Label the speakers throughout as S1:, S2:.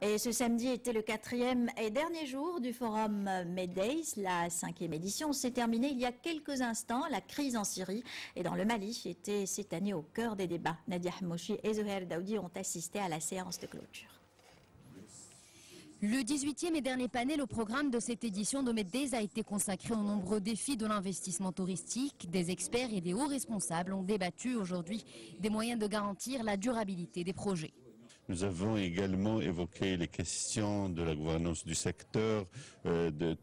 S1: Et ce samedi était le 4e et dernier jour du forum Meddays. La 5e édition s'est terminée il y a quelques instants. La crise en Syrie et dans le Mali était cette année au cœur des débats. Nadia Hamouchi et Zoher Daoudi ont assisté à la séance de clôture.
S2: Le 18e et dernier panel au programme de cette édition de Meddays a été consacré aux nombreux défis de l'investissement touristique. Des experts et des hauts responsables ont débattu aujourd'hui des moyens de garantir la durabilité des projets.
S3: Nous avons également évoqué les questions de la gouvernance du secteur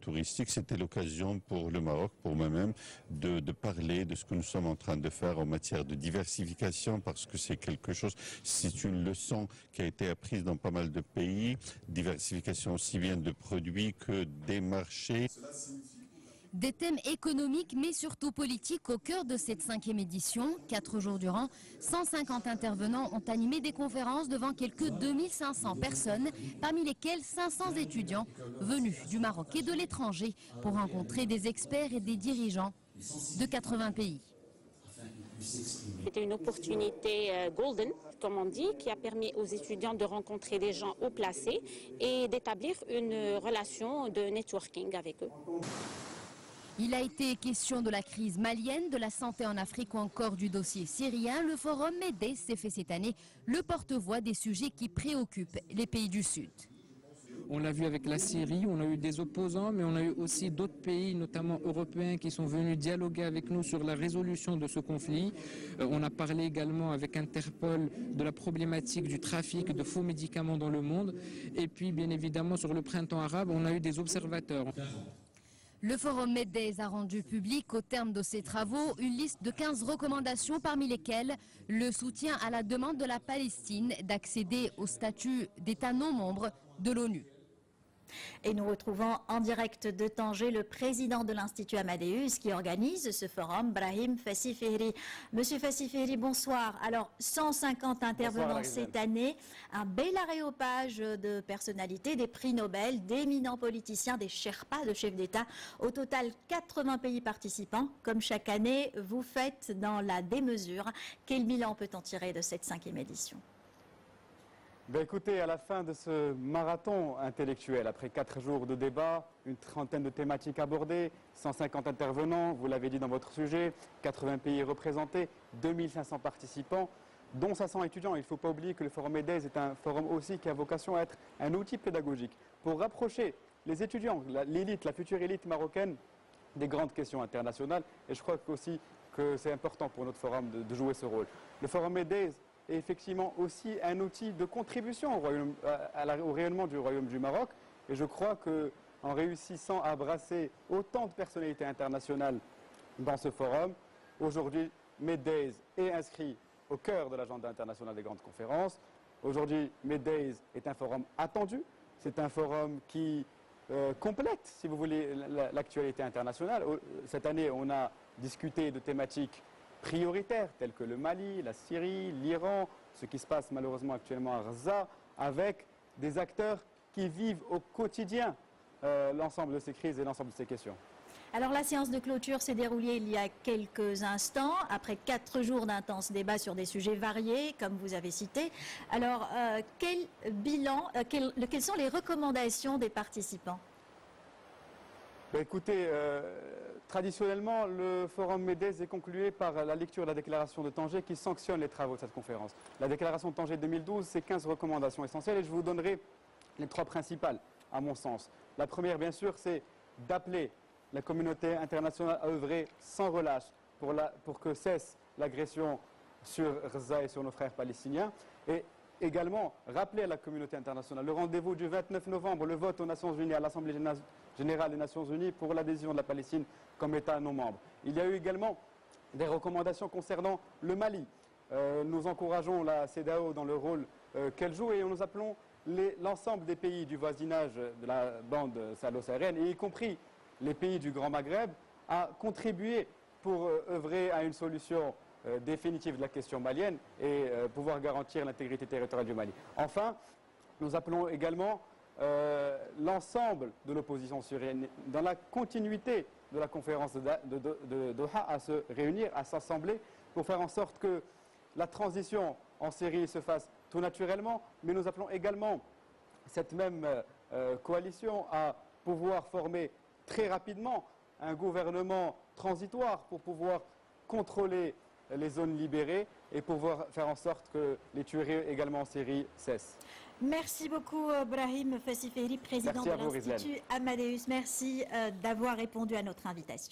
S3: touristique. C'était l'occasion pour le Maroc, pour moi-même, de parler de ce que nous sommes en train de faire en matière de diversification, parce que c'est quelque chose, c'est une leçon qui a été apprise dans pas mal de pays. Diversification aussi bien de produits que des marchés.
S2: Des thèmes économiques mais surtout politiques au cœur de cette 5e édition. 4 jours durant, 150 intervenants ont animé des conférences devant quelques 2500 personnes, parmi lesquelles 500 étudiants venus du Maroc et de l'étranger pour rencontrer des experts et des dirigeants de 80 pays.
S4: C'était une opportunité golden, comme on dit, qui a permis aux étudiants de rencontrer des gens haut placés et d'établir une relation de networking avec eux.
S2: Il a été question de la crise malienne, de la santé en Afrique ou encore du dossier syrien. Le forum Meddays s'est fait cette année le porte-voix des sujets qui préoccupent les pays du Sud.
S5: On l'a vu avec la Syrie, on a eu des opposants, mais on a eu aussi d'autres pays, notamment européens, qui sont venus dialoguer avec nous sur la résolution de ce conflit. On a parlé également avec Interpol de la problématique du trafic de faux médicaments dans le monde. Et puis, bien évidemment, sur le printemps arabe, on a eu des observateurs.
S2: Le forum Meddays a rendu public au terme de ses travaux une liste de 15 recommandations, parmi lesquelles le soutien à la demande de la Palestine d'accéder au statut d'État non membre de l'ONU.
S1: Et nous retrouvons en direct de Tanger le président de l'Institut Amadeus qui organise ce forum, Brahim Fassi-Fihri. Monsieur Fassi-Fihri, bonsoir. Alors, 150 intervenants cette année, un bel aréopage de personnalités, des prix Nobel, d'éminents politiciens, des Sherpas de chefs d'État. Au total, 80 pays participants. Comme chaque année, vous faites dans la démesure. Quel bilan peut-on tirer de cette 5e édition ?
S6: Ben écoutez, à la fin de ce marathon intellectuel, après 4 jours de débat, une trentaine de thématiques abordées, 150 intervenants, vous l'avez dit dans votre sujet, 80 pays représentés, 2500 participants, dont 500 étudiants. Il ne faut pas oublier que le Forum Meddays est un forum aussi qui a vocation à être un outil pédagogique pour rapprocher les étudiants, l'élite, la future élite marocaine, des grandes questions internationales. Et je crois aussi que c'est important pour notre forum de jouer ce rôle. Le Forum Meddays est effectivement aussi un outil de contribution au rayonnement du Royaume du Maroc. Et je crois qu'en réussissant à brasser autant de personnalités internationales dans ce forum, aujourd'hui, Meddays est inscrit au cœur de l'agenda international des grandes conférences. Aujourd'hui, Meddays est un forum attendu. C'est un forum qui complète, si vous voulez, l'actualité internationale. Cette année, on a discuté de thématiques prioritaires tels que le Mali, la Syrie, l'Iran, ce qui se passe malheureusement actuellement à Gaza, avec des acteurs qui vivent au quotidien l'ensemble de ces crises et l'ensemble de ces questions.
S1: Alors la séance de clôture s'est déroulée il y a quelques instants, après 4 jours d'intenses débats sur des sujets variés, comme vous avez cité. Alors quel bilan, quelles sont les recommandations des participants ?
S6: Ben écoutez, traditionnellement, le forum Meddays est conclué par la lecture de la déclaration de Tanger qui sanctionne les travaux de cette conférence. La déclaration de Tanger 2012, c'est 15 recommandations essentielles et je vous donnerai les 3 principales, à mon sens. La première, bien sûr, c'est d'appeler la communauté internationale à œuvrer sans relâche pour que cesse l'agression sur Gaza et sur nos frères palestiniens. Et également, rappeler à la communauté internationale le rendez-vous du 29 novembre, le vote aux Nations Unies, à l'Assemblée générale des Nations Unies pour l'adhésion de la Palestine comme État non membre. Il y a eu également des recommandations concernant le Mali. Nous encourageons la CEDEAO dans le rôle qu'elle joue et nous appelons l'ensemble des pays du voisinage de la bande sahélo-saharienne, y compris les pays du Grand Maghreb, à contribuer pour œuvrer à une solution définitive de la question malienne et pouvoir garantir l'intégrité territoriale du Mali. Enfin, nous appelons également l'ensemble de l'opposition syrienne, dans la continuité de la conférence de Doha, à se réunir, à s'assembler pour faire en sorte que la transition en Syrie se fasse tout naturellement, mais nous appelons également cette même coalition à pouvoir former très rapidement un gouvernement transitoire pour pouvoir contrôler les zones libérées et pouvoir faire en sorte que les tueries également en Syrie cessent.
S1: Merci beaucoup Brahim Fassi Fihri, président de l'Institut Amadeus. Merci d'avoir répondu à notre invitation.